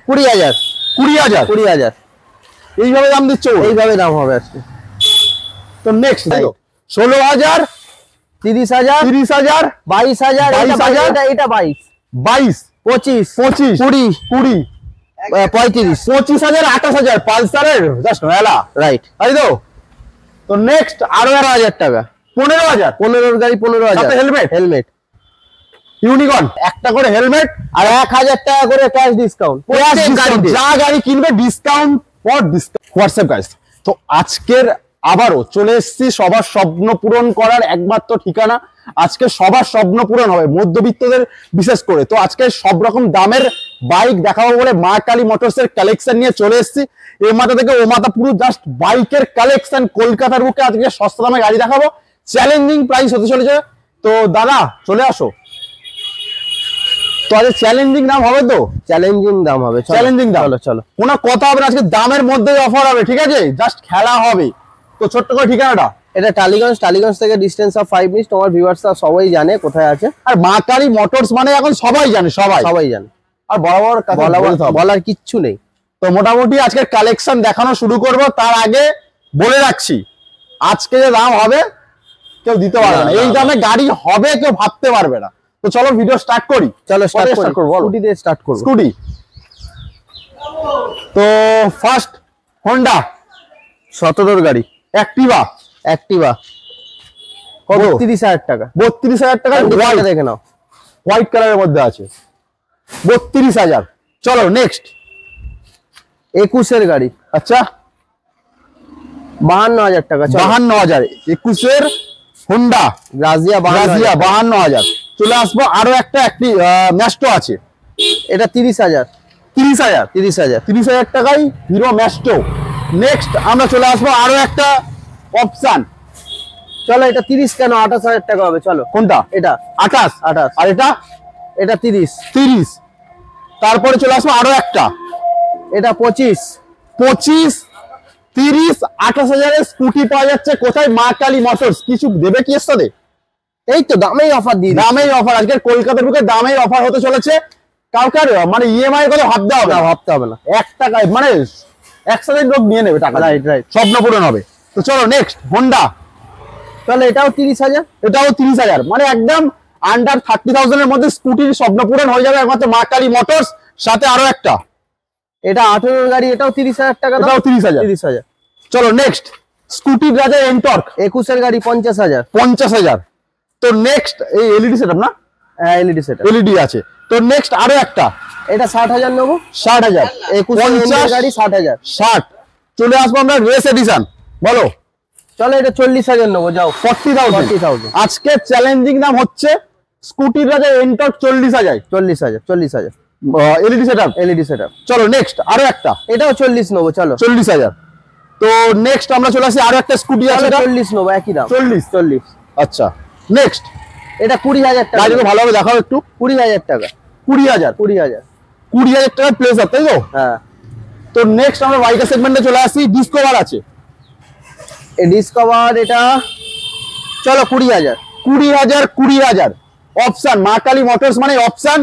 20,000 20,000 এইভাবে দাম দিচ্ছ? এইভাবে দাম হবে আজকে। তো নেক্সট 16,000 30,000 30,000 22,000 এটা 22 22 25 25 20 20 35 25,000 28,000 পালসারের জাস্ট মেলা, রাইট, তাই তো? তো নেক্সট আরো 11,000 টাকা 15,000 15 গাড়ি 15,000 হেলমেট ইউনিকর্ন একটা করে হেলমেট আর 1,000 টাকা করে ক্যাশ ডিসকাউন্ট যা গাড়ি কিনবে discount for discount. WhatsApp guys, তো আজকের আবারও চলে এসেছি সবার স্বপ্ন পূরণ করার একমাত্র ঠিকানা। আজকে সবার স্বপ্ন পূরণ হবে মধ্যবিত্তদের বিশেষ করে। তো আজকে সব রকম দামের বাইক দেখাবো বলে মা কালী মোটরস এর কালেকশন নিয়ে চলে এসেছি। এই মাথা থেকে ও মাথা পুরো জাস্ট বাইকের কালেকশন, কলকাতার বুকে আজকে সস্তা দামে গাড়ি দেখাবো, চ্যালেঞ্জিং প্রাইস হতে চলেছে। তো দাদা চলে আসো। তো আজ চ্যালেঞ্জিং দাম হবে, তো চ্যালেঞ্জিং দাম হবে, চ্যালেঞ্জিং দাম। চলো কোনো কথা হবে না, আজকে দামের মধ্যেই অফার হবে, ঠিক আছে? জাস্ট খেলা হবে। তো ছোট্ট করে ঠিকানাটা, এটা টালিগঞ্জ থেকে ডিস্টেন্স অফ 5 মিনিট। তোমার ভিউয়ার্সরা সবাই জানে কোথায় আছে। আর মা কালী মোটরস মানে এখন সবাই জানে, সবাই জানে। আর বরাবর বলার কিচ্ছু নেই। তো মোটামুটি আজকের কালেকশন দেখানো শুরু করব। তার আগে বলে রাখছি, আজকে যে দাম হবে কেউ দিতে পারবে না, এই দামে গাড়ি হবে কেউ ভাবতে পারবে না। তো চলো ভিডিও স্টার্ট করি। চলো স্টার্ট করব। স্কুটি দিয়ে স্টার্ট করব। স্কুটি, তো ফার্স্ট হোন্ডা 17 গাড়ি অ্যাক্টিভা 32,000 টাকা। 32,000 টাকা দেখে নাও, হোয়াইট কালারের মধ্যে আছে 32,000। চলো নেক্সট 21 গাড়ি, আচ্ছা 52,000 টাকা। 52,000 21 হোন্ডা গ্রাজিয়া 52,000। চলে আসবো আরো একটা ম্যাস্টো আছে, এটা 30,000 টাকায় হিরো ম্যাস্টো। নেক্সট আমরা চলে আসবো আরো একটা অপশন। চলো এটা 30 কেন, 28,000 টাকা হবে। চলো কোনটা? এটা 28। আর এটা 30। তারপরে চলে আসবো আরো একটা, এটা 25 30 28,000 স্কুটি পাওয়া যাচ্ছে কোথায়? মা কালী মোটরস। কিছু দেবে কি এর সাথে? এই তো দামেই অফার দিয়ে, দামেই অফার। আজকের কলকাতার বুকে দামেই অফার হতে চলেছে। কাউকে মানে ইএমআই করে ভাবতে হবে না, 1 টাকায় মানে একসাথে লোক নিয়ে নেবে টাকা। রাইট, স্বপ্ন পূরণ হবে। তো চলো নেক্সট হোন্ডা। চলো এটাও 30,000, এটাও 30,000, মানে একদম আন্ডার 30,000 এর মধ্যে স্কুটির স্বপ্ন পূরণ হয়ে যাবে একমাত্র মা কালী মোটরস। সাথে আরো একটা, এটা 18 গাড়ি, এটাও 30,000 টাকা, এটাও 30,000। চলো নেক্সট স্কুটির রাজা এনটর্ক 21 গাড়ি 50,000। তো নেক্সট এই এলইডি সেটআপ না? হ্যাঁ এলইডি সেটআপ, এলইডি আছে। তো নেক্সট আরো একটা, এটা 60,000 নেবো। 60,000 21 গাড়ি 60,000। 60। চলে আসবো আমরা রেস এডিশন, বলো। চলো এটা 40,000 নেবো, যাও 40,000। আজকে চ্যালেঞ্জিং দাম হচ্ছে স্কুটির রাজা এনটর্ক 40,000 এলইডি সেটআপ। চলো নেক্সট আরো একটা, এটাও 40 নেবো। চলো 40,000। তো নেক্সট আমরা চলে আসি আরো একটা স্কুটি আছে, 40 নেবো, একই দাম 40। আচ্ছা নেক্সট এটা 20,000 টাকা। গাড়িগুলো ভালোভাবে দেখাও একটু। 20,000 টাকা। 20,000 টাকা প্লেজার, তাই তো? হ্যাঁ। তো নেক্সট আমরা বাইকের সেগমেন্টে চলে আসি। ডিসকভার আছে, এই ডিসকভার এটা চলো 20,000 অপশন। মা কালী মোটরস মানে অপশন।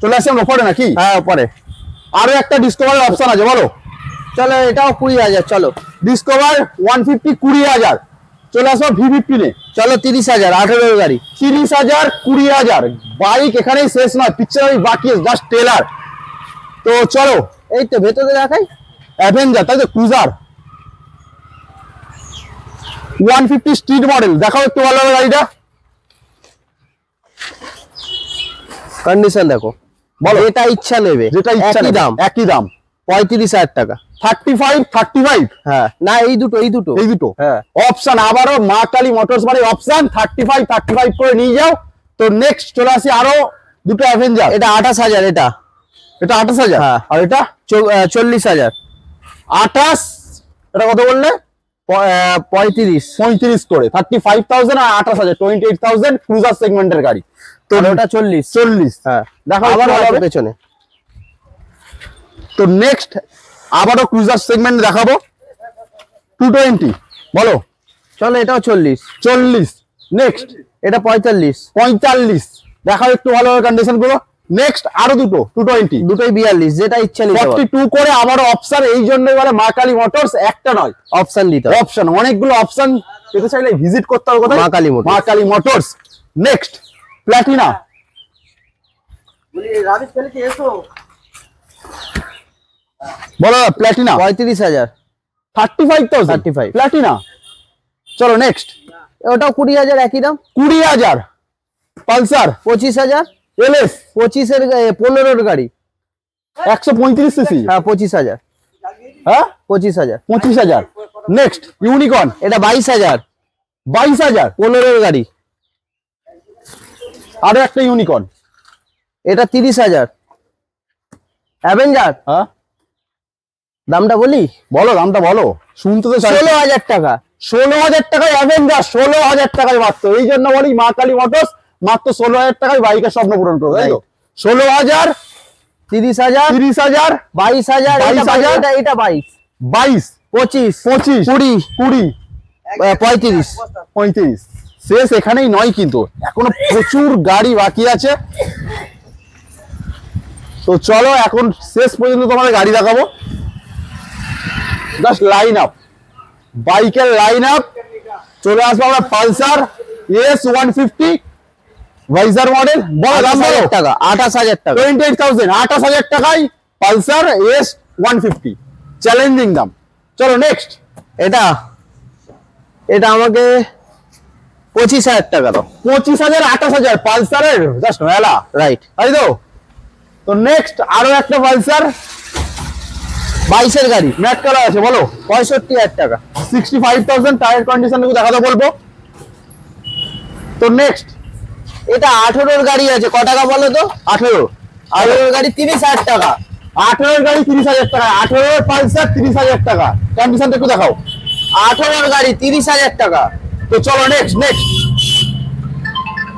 চলে আসি আমরা ওপরে নাকি? হ্যাঁ ওপরে আরো একটা ডিসকভারের অপশন আছে, বলো। চলো এটাও 20,000। চলো ডিসকভার 150 20,000। চলে আসবো V15 এ। চলো 30,000 18 গাড়ি 30,000 20,000। বাইক এখানেই শেষ নয়, পিকচার বাকি জাস্ট ট্রেলার। তো চলো এই তো ভেতরে দেখাই, অ্যাভেঞ্জার, তাই তো? Cruiser 150 street model. দেখাও একটু ভালোভাবে গাড়িটা, কন্ডিশন দেখো, বলো। এটা ইচ্ছা নেবে, যেটা ইচ্ছা একই দাম 35,000 টাকা। 35। হ্যাঁ না এই দুটো হ্যাঁ অপশন। আবারও মা কালী মোটরস মানে অপশন 35 করে নিয়ে যাও। তো নেক্সট চলে আসি আরো দুটো অ্যাভেঞ্জার। এটা 28,000, এটা 28,000। হ্যাঁ। আর এটা 40,000। 28, এটা কত বললে? 35 করে 35,000 আর 28,000 28,000 ক্রুজার সেগমেন্টের গাড়ি। তো ওটা 40। হ্যাঁ দেখো আবার পেছনে। তো নেক্সট আবারও ক্রুজার সেগমেন্ট দেখাবো 220, বলো। চলো এটাও 40। নেক্সট এটা 45। দেখাও একটু ভালোভাবে কন্ডিশন গুলো। নেক্সট আরো দুটো 220 দুটোই 42, যেটা ইচ্ছা নিতে পারো। 42 করে আবার অপশন, এই জন্যই বলে মা কালী মোটরস, একটা নয় অপশন দিতে হবে। অপশন, অনেকগুলো অপশন পেতে চাইলে ভিজিট করতে হবে কোথায়? মা কালী মোটরস। মা কালী মোটরস। নেক্সট প্ল্যাটিনা, বলো প্ল্যাটিনা 35,000। 35,000 35 প্ল্যাটিনা। চলো নেক্সট ওটাও 20,000 একই দাম। 20,000 পালসার 25,000। এলএস 25 এর 15 গাড়ি। 135 সিসি। হ্যাঁ 25,000। হ্যাঁ 25,000। 25,000। নেক্সট ইউনিকর্ন এটা 22,000। 22,000। 15 গাড়ি। আরো একটা ইউনিকর্ন, এটা 30,000। অ্যাভেঞ্জার হ্যাঁ দামটা বলি, বলো দামটা বলো, শুনতে তো চাই। 16,000 টাকা। 16,000 টাকায় অ্যাভেঞ্জার, 16,000 টাকায় মাত্র। এই জন্য বলি মা কালী মোটরস মাত্র 16,000 টাকায় বাইকের স্বপ্ন পূরণ করবে, তাই তো? 16,000, 30,000, 30,000, 22,000, 22,000, এটা 22, 22, 25, 25, 20, 20, 35। 35। শেষ এখানেই নয় কিন্তু, এখনো প্রচুর গাড়ি বাকি আছে। তো চলো এখন শেষ পর্যন্ত তোমাদের গাড়ি দেখাবো। জাস্ট লাইন আপ, বাইকের লাইন আপ চলে আসবো আমরা। পালসার S150 ভাইজার মডেল, বড় দাম বলো। 28,000 টাকা। 28,000 টাকা। 28,000, 28,000 টাকায় পালসার S150, চ্যালেঞ্জিং দাম। চলো নেক্সট, এটা আমাকে 25,000 টাকা দাও। 25,000, 28,000 পালসারের জাস্ট মেলা, রাইট, তাই তো? তো নেক্সট আরো একটা পালসার 22 এর গাড়ি, ম্যাট কালার আছে, বলো। 65,000 টাকা। 65,000, টায়ার কন্ডিশন দেখাতে বলবো। তো নেক্সট এটা 18 এর গাড়ি আছে, ক টাকা বলো তো? 18 এর গাড়ি 30,000 টাকা। 18 এর গাড়ি 30,000 টাকা, 18 এর পালসার 30,000 টাকা। কন্ডিশনটা একটু দেখাও। 18 এর গাড়ি 30,000 টাকা। তো চলো নেক্সট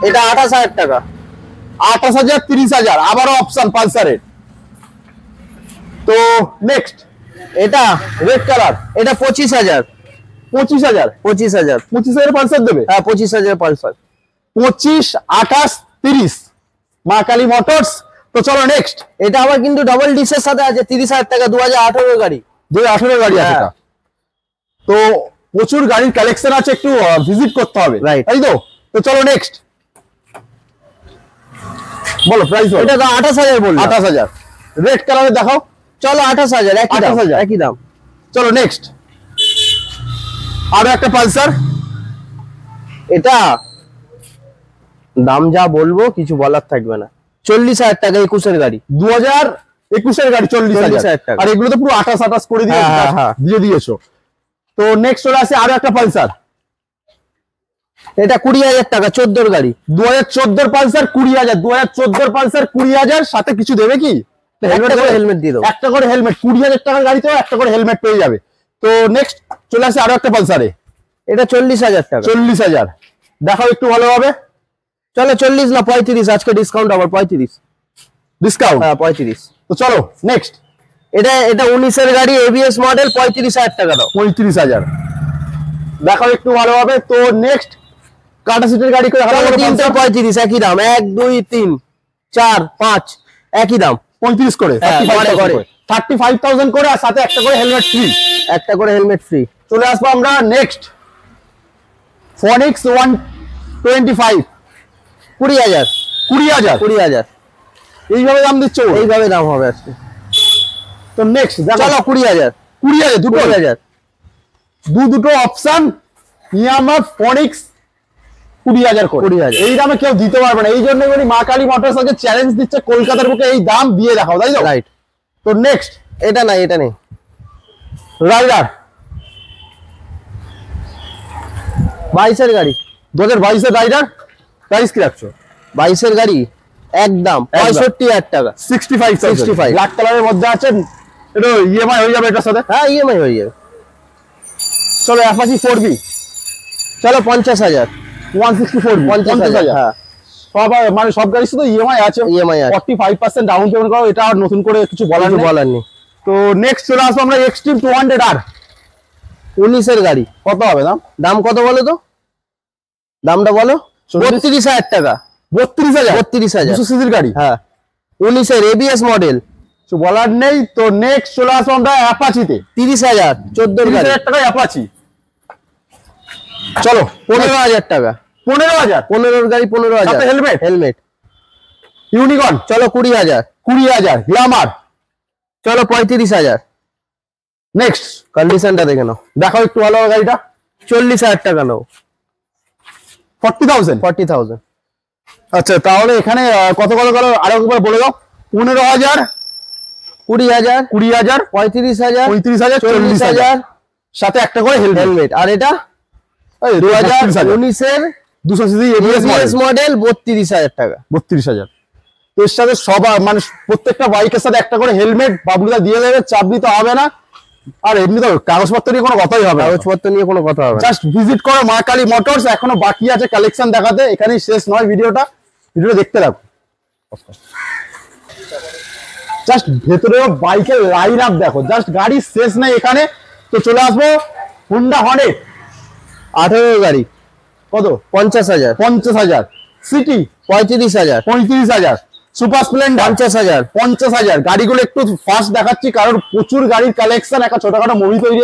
এটা 28,000 টাকা। 28,000, 30,000, আবারও অপশন পালসারের। তো নেক্সট এটা রেড কালার, এটা 25,000। 25,000, 25,000। 25,000 পালসার দেবে। হ্যাঁ 25,000 পালসার। 25, 28, 30 মা কালী মোটরস। তো চলো নেক্সট, এটা আবার কিন্তু ডাবল ডিসের সাথে আছে, 30,000 টাকা, 2018 এর গাড়ি। 2018 গাড়ি আছে হ্যাঁ। এটা। তো প্রচুর গাড়ির কালেকশন আছে, একটু ভিজিট করতে হবে, Right. তাই তো? তো চলো নেক্সট, বলো প্রাইস। এটা তো 28,000 বললাম। 28,000 রেড কালারে দেখাও। চলো 28,000, একই দাম। 28,000 একই দাম। চলো নেক্সট, আরো একটা পালসার। এটা দাম যা বলবো কিছু বলার থাকবে না। 40,000 টাকা, 21 এর গাড়ি। 2021 এর গাড়ি, 40,000 40,000 টাকা। আর এগুলো তো পুরো 28 করে দিয়ে হ্যাঁ, হ্যাঁ। দিয়ে দিয়েছো। তো নেক্সট চলে আসে আরো একটা পালসার। এটা 20,000 টাকা, 14 এর গাড়ি। 2014 পালসার 20,000, 2014 পালসার 20,000, সাথে কিছু দেবে কি? হেলমেট দিয়ে দেবো। একটা করে হেলমেট, 20,000 টাকার গাড়িতেও একটা করে হেলমেট পেয়ে যাবে। তো নেক্সট চলে আসে আরো একটা পালসারে। এটা 40,000 টাকা। 40,000 দেখাও একটু ভালোভাবে। চলো 40 না 35, আজকে ডিসকাউন্ট আবার 35। ডিসকাউন্ট। হ্যাঁ 35। তো চলো নেক্সট, এটা 19 এর গাড়ি, এবিএস মডেল, 35,000 টাকা দাও। 35,000 দেখাও একটু ভালোভাবে। তো নেক্সট কাটা সিটের গাড়ি করে চলো 3টা 35, একই দাম। 1, 2, 3, 4, 5 একই দাম। 35 করে, হ্যাঁ, 35,000 করে, আর সাথে একটা করে হেলমেট ফ্রি। একটা করে হেলমেট ফ্রি। চলে আসবো আমরা নেক্সট ফনিক্স 125, 20,000। 20,000 20,000 এইভাবে দাম দিচ্ছ? এইভাবে দাম হবে আজকে। তো নেক্সট চলো 20,000। 20,000 দুটো, 20,000। দুটো অপশন ইয়ামা ফনিক্স 20,000 করে। 20,000 এই দামে কেউ দিতে পারবে না, এই জন্য বলি মা কালী মোটরস আজকে চ্যালেঞ্জ দিচ্ছে, কলকাতার বুকে এই দাম দিয়ে দেখাও, তাই তো? রাইট। তো নেক্সট এটা না, এটা নেই। রাইডার 22 এর গাড়ি। 2022 এর রাইডার, প্রাইস কি রাখছো? 22 এর গাড়ি একদম 65,000 টাকা। 65 ব্ল্যাক কালারের মধ্যে আছে, এটা ইএমআই হয়ে যাবে এটার সাথে। হ্যাঁ ইএমআই হয়ে যাবে। চলো অ্যাপাচি 4B, চলো 50,000। 164B, 50,000। হ্যাঁ সব মানে সব গাড়ির সাথে ইএমআই আছে। ইএমআই আছে। 45% ডাউন পেমেন্ট করো, এটা আর নতুন করে কিছু বলার কিছু নেই। বলার নেই। তো নেক্সট চলে আসবো আমরা এক্সট্রিম 200R। 19 এর গাড়ি। কত হবে দাম? দাম কত বলো তো? দামটা বলো। 32,000 টাকা। 32,000, 32,000। 200 সিসির গাড়ি। হ্যাঁ 19 এবিএস মডেল, কিছু বলার নেই। তো নেক্সট চলে আসবো আমরা অ্যাপাচিতে। 30,000 14 গাড়ি, 30,000 টাকায় অ্যাপাচি। চলো 15,000 টাকা, 15,000 15 গাড়ি 15,000 সাথে হেলমেট। হেলমেট। ইউনিকর্ন চলো 20,000, 20,000। গ্ল্যামার চলো 35,000। নেক্সট কন্ডিশনটা দেখে নাও, দেখো একটু ভালো গাড়িটা। 40,000 টাকা নাও, 40,000। 40,000। আচ্ছা তাহলে এখানে কত কত করে আরো একবার বলে দাও। 15,000, 20,000, 20,000, 35,000, 35,000, 40,000 সাথে একটা করে হেলমেট। আর এটা 2019 এর 200 সিসি এবিএস এবিএস মডেল, 32,000 টাকা। 32,000। এর সাথে সবার মানে প্রত্যেকটা বাইকের সাথে একটা করে হেলমেট বাবুদা দিয়ে দেবে, চাপ নিতে হবে না। আর এমনি তো কাগজপত্র নিয়ে কোনো কথাই হবে না, কাগজপত্র নিয়ে কোনো কথা হবে না। জাস্ট ভিজিট করো মা কালী মোটরস। এখনো বাকি আছে কালেকশন দেখাতে, এখানেই শেষ নয়। ভিডিওটা দেখতে থাকো। জাস্ট ভেতরেও বাইকের লাইন আপ দেখো, জাস্ট গাড়ি শেষ নেই এখানে। তো চলে আসবো হোন্ডা হর্নেট 18 গাড়ি, কত? 50,000, 50,000। সিটি 35,000, 35,000। Super Splendor 50,000, 50,000। গাড়িগুলো একটু ফাস্ট দেখাচ্ছি কারণ প্রচুর গাড়ির কালেকশন, একটা ছোটখাটো মুভি তৈরি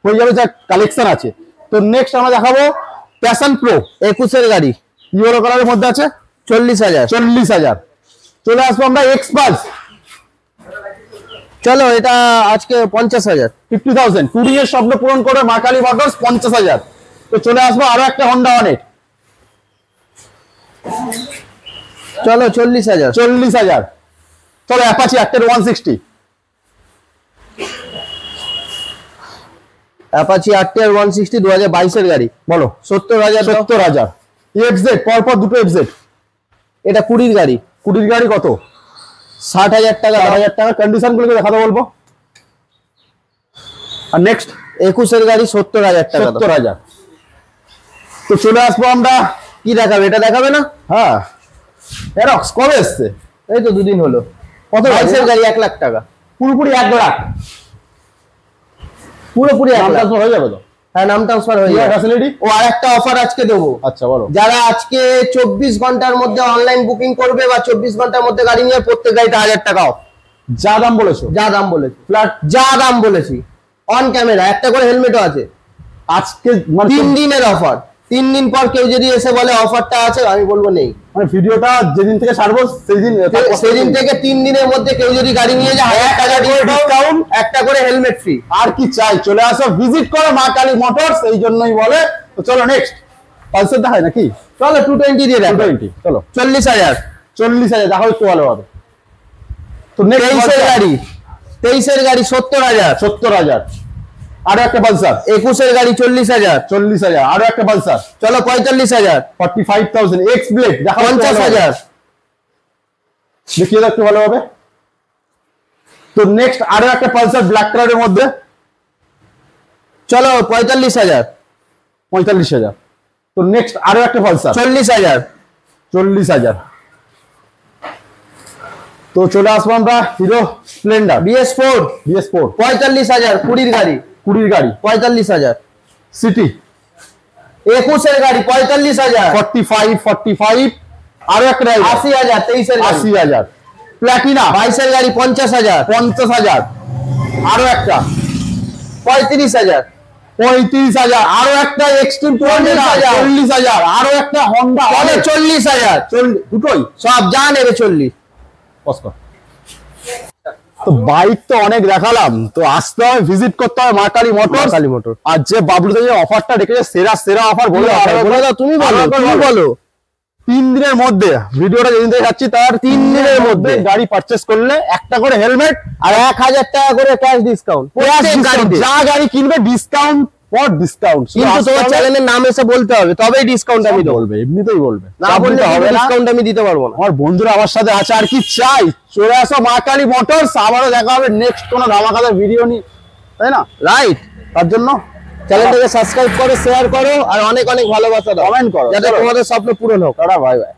হয়ে যাবে যা কালেকশন আছে। তো নেক্সট আমরা দেখাবো প্যাশন প্রো 21 গাড়ি, ইয়েলো কালারের মধ্যে আছে, 40,000। 40,000। চলে আসবো আমরা এক্সপালস চলো এটা আজকে 50,000। 50,000। টুরিং এর স্বপ্ন পূরণ করে মা কালী মোটরস 50,000। তো চলে আসবো আরো একটা হোন্ডা হর্নেট, চলো 40,000। 40,000। চলো অ্যাপাচি অ্যাক্টের 160, অ্যাপাচি আরটিআর 160 2022 এর গাড়ি, বলো 70,000। 70,000। এফজেড পরপর দুটো এফজেড, এটা 20 গাড়ি, 20 গাড়ি কত? 60,000 টাকা। 60,000 টাকা। কন্ডিশন গুলোকে দেখাতে বলবো। আর নেক্সট 21 গাড়ি 70,000 টাকা। 70,000। তো চলে আসবো আমরা, কি দেখাবে? এটা দেখাবে না? হ্যাঁ এরক্স কবে এসছে? এই তো দুদিন হলো। কত? 22 গাড়ি 1 লাখ টাকা, পুরোপুরি 1 লাখ। পুরোপুরি 1 লাখ। হয়ে যাবে তো? হ্যাঁ, নাম ট্রান্সফার হয়ে যাবে। ফ্যাসিলিটি ও আরেকটা অফার আজকে দেবো। আচ্ছা বলো। যারা আজকে 24 ঘন্টার মধ্যে অনলাইন বুকিং করবে বা 24 ঘন্টার মধ্যে গাড়ি নিয়ে, প্রত্যেক গাড়িতে 1000 টাকা অফ। যা দাম বলেছো, যা দাম বলেছি, ফ্ল্যাট যা দাম বলেছি। অন ক্যামেরা একটা করে হেলমেটও আছে। আজকে মানে 3 দিনের অফার। 3 দিন পর কেউ যদি এসে বলে অফারটা আছে, আমি বলবো নেই। মানে ভিডিওটা যেদিন থেকে ছাড়বো সেদিন থেকে 3 দিনের মধ্যে কেউ যদি গাড়ি নিয়ে যায়, 1000 টাকা ডিসকাউন্ট, একটা করে হেলমেট ফ্রি। আর কি চাই? চলে আসো, ভিজিট করো মা কালী মোটরস, এই জন্যই বলে। তো চলো নেক্সট পালসার দেখায় নাকি? চলো 220 দিয়ে দেখো। 220 চলো। 40,000। 40,000 দেখো একটু ভালো হবে। তো নেক্সট 23 গাড়ি, 23 গাড়ি 70,000। 70,000। আরো একটা পালসার 21 গাড়ি 40,000। 40,000। আরো একটা পালসার চলো 45,000। 45,000। এক্স ব্লেড দেখো 50,000। দেখিয়ে দাও একটু ভালো হবে। তো নেক্সট আরো একটা পালসার ব্ল্যাক কালারের মধ্যে, চলো 45,000। 45,000। তো নেক্সট আরো একটা পালসার 40,000। 40,000। তো চলে আসবো আমরা হিরো স্প্লেন্ডার BS4 BS4 45,000। 20 গাড়ি 20 গাড়ি 45,000। সিটি 21 গাড়ি 45,000। 45 আরো একটা 80,000। 23 গাড়ি 80,000। প্লাটিনা 22 গাড়ি 50,000। 50,000। আরো একটা 35,000। 35,000। আরো একটা এক্সট্রিম 40,000। আরো একটা হন্ডা 40,000। দুটোই সব যা নেবে 40। তো বাইক তো অনেক দেখালাম, তো আসতে হবে, ভিজিট করতে হবে মা কালী মোটরস। কালী মোটর। আর যে বাবলুতে যে অফারটা রেখেছে, সেরা অফার বলে দাও, তুমি বলো। 3 দিনের মধ্যে, ভিডিওটা যেদিন থেকে যাচ্ছি তার 3 দিনের মধ্যে গাড়ি পারচেস করলে একটা করে হেলমেট আর 1000 টাকা করে ক্যাশ ডিসকাউন্ট। যা গাড়ি কিনবে ডিসকাউন্ট ফর ডিসকাউন্ট। কিন্তু তোমার চ্যানেলের নাম এসে বলতে হবে, তবেই ডিসকাউন্ট আমি দেবো। বলবে, এমনিতেই বলবে, না বললে হবে না, ডিসকাউন্ট আমি দিতে পারবো না। আমার বন্ধুরা আমার সাথে আছে, আর কি চাই? চলে আসো মা কালী মোটরস। আবারও দেখা হবে নেক্সট কোনো ধামাকাদার ভিডিও নিয়ে, তাই না? রাইট। তার জন্য চ্যানেলটাকে সাবস্ক্রাইব করো, শেয়ার করো, আর অনেক অনেক ভালোবাসা দাও, কমেন্ট করো, যাতে তোমাদের স্বপ্ন পূরণ হোক। Tata, bye bye.